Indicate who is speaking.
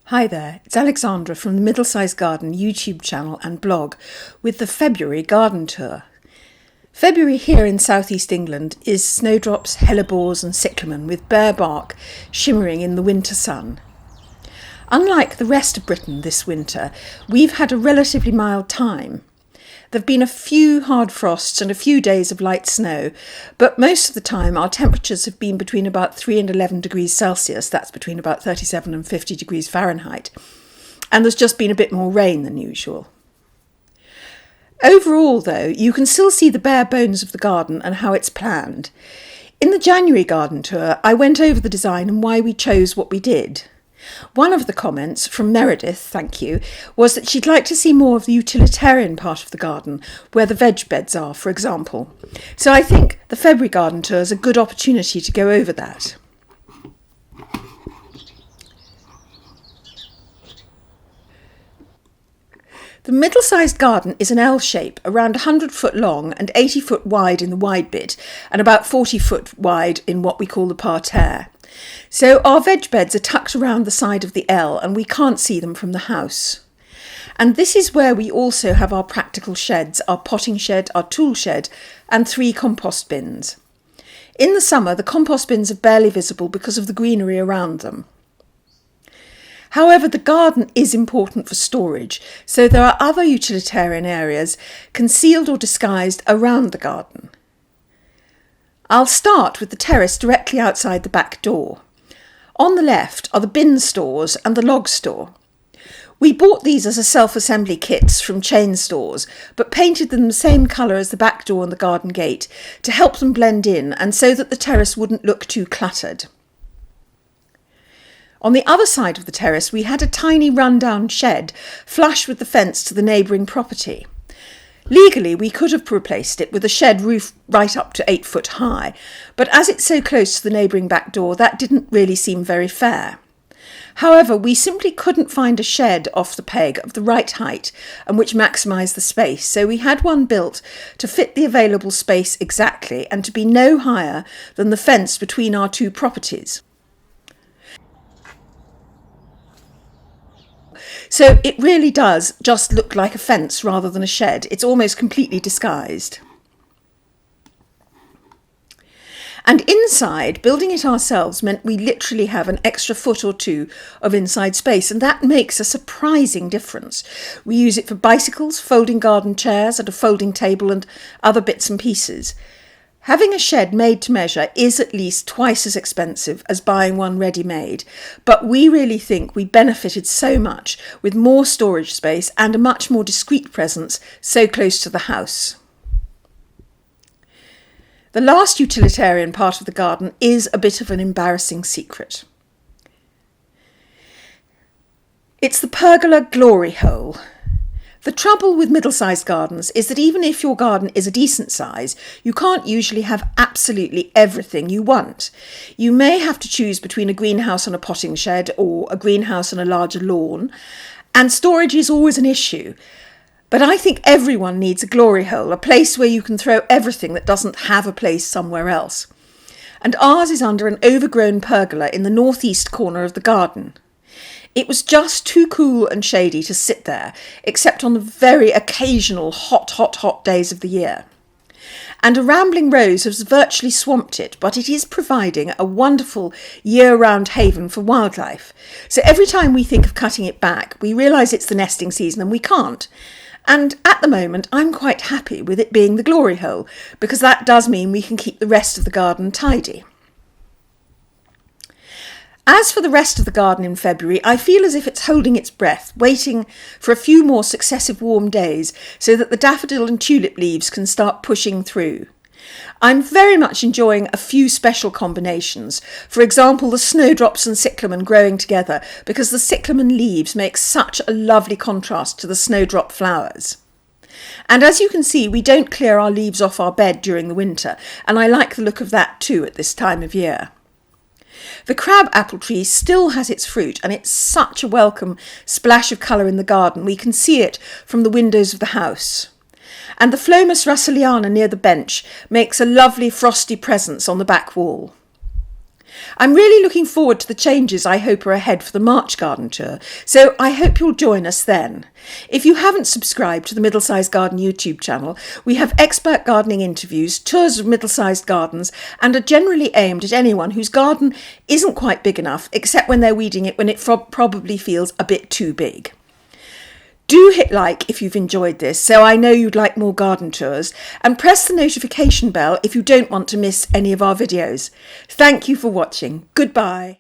Speaker 1: Hi there, it's Alexandra from the Middlesized Garden YouTube channel and blog with the February garden tour. February here in southeast England is snowdrops, hellebores and cyclamen with bare bark shimmering in the winter sun. Unlike the rest of Britain this winter, we've had a relatively mild time. There have been a few hard frosts and a few days of light snow, but most of the time our temperatures have been between about 3 and 11 degrees Celsius, that's between about 37 and 50 degrees Fahrenheit, and there's just been a bit more rain than usual. Overall, though, you can still see the bare bones of the garden and how it's planned. In the January garden tour, I went over the design and why we chose what we did. One of the comments from Meredith, thank you, was that she'd like to see more of the utilitarian part of the garden, where the veg beds are, for example. So I think the February garden tour is a good opportunity to go over that. The middle-sized garden is an L shape, around 100 foot long and 80 foot wide in the wide bit, and about 40 foot wide in what we call the parterre. So our veg beds are tucked around the side of the L and we can't see them from the house. And this is where we also have our practical sheds, our potting shed, our tool shed and 3 compost bins. In the summer, the compost bins are barely visible because of the greenery around them. However, the garden is important for storage, so there are other utilitarian areas concealed or disguised around the garden. I'll start with the terrace directly outside the back door. On the left are the bin stores and the log store. We bought these as a self-assembly kits from chain stores, but painted them the same colour as the back door and the garden gate to help them blend in and so that the terrace wouldn't look too cluttered. On the other side of the terrace we had a tiny run-down shed flush with the fence to the neighbouring property. Legally, we could have replaced it with a shed roof right up to 8 foot high, but as it's so close to the neighbouring back door, that didn't really seem very fair. However, we simply couldn't find a shed off the peg of the right height and which maximised the space, so we had one built to fit the available space exactly and to be no higher than the fence between our 2 properties. So it really does just look like a fence rather than a shed. It's almost completely disguised. And inside, building it ourselves meant we literally have an extra foot or 2 of inside space, and that makes a surprising difference. We use it for bicycles, folding garden chairs, and a folding table and other bits and pieces. Having a shed made to measure is at least twice as expensive as buying one ready-made, but we really think we benefited so much with more storage space and a much more discreet presence so close to the house. The last utilitarian part of the garden is a bit of an embarrassing secret. It's the pergola glory hole. The trouble with middle-sized gardens is that even if your garden is a decent size, you can't usually have absolutely everything you want. You may have to choose between a greenhouse and a potting shed or a greenhouse and a larger lawn, and storage is always an issue. But I think everyone needs a glory hole, a place where you can throw everything that doesn't have a place somewhere else. And ours is under an overgrown pergola in the northeast corner of the garden. It was just too cool and shady to sit there, except on the very occasional hot days of the year. And a rambling rose has virtually swamped it, but it is providing a wonderful year-round haven for wildlife. So every time we think of cutting it back, we realise it's the nesting season and we can't. And at the moment, I'm quite happy with it being the glory hole, because that does mean we can keep the rest of the garden tidy. As for the rest of the garden in February, I feel as if it's holding its breath, waiting for a few more successive warm days so that the daffodil and tulip leaves can start pushing through. I'm very much enjoying a few special combinations. For example, the snowdrops and cyclamen growing together, because the cyclamen leaves make such a lovely contrast to the snowdrop flowers. And as you can see, we don't clear our leaves off our bed during the winter, and I like the look of that too at this time of year. The crab apple tree still has its fruit, and it's such a welcome splash of colour in the garden. We can see it from the windows of the house. And the Phlomis russelliana near the bench makes a lovely frosty presence on the back wall. I'm really looking forward to the changes I hope are ahead for the March garden tour, so I hope you'll join us then. If you haven't subscribed to the Middlesized Garden YouTube channel, we have expert gardening interviews, tours of middle-sized gardens, and are generally aimed at anyone whose garden isn't quite big enough, except when they're weeding it when it probably feels a bit too big. Do hit like if you've enjoyed this, so I know you'd like more garden tours, and press the notification bell if you don't want to miss any of our videos. Thank you for watching. Goodbye.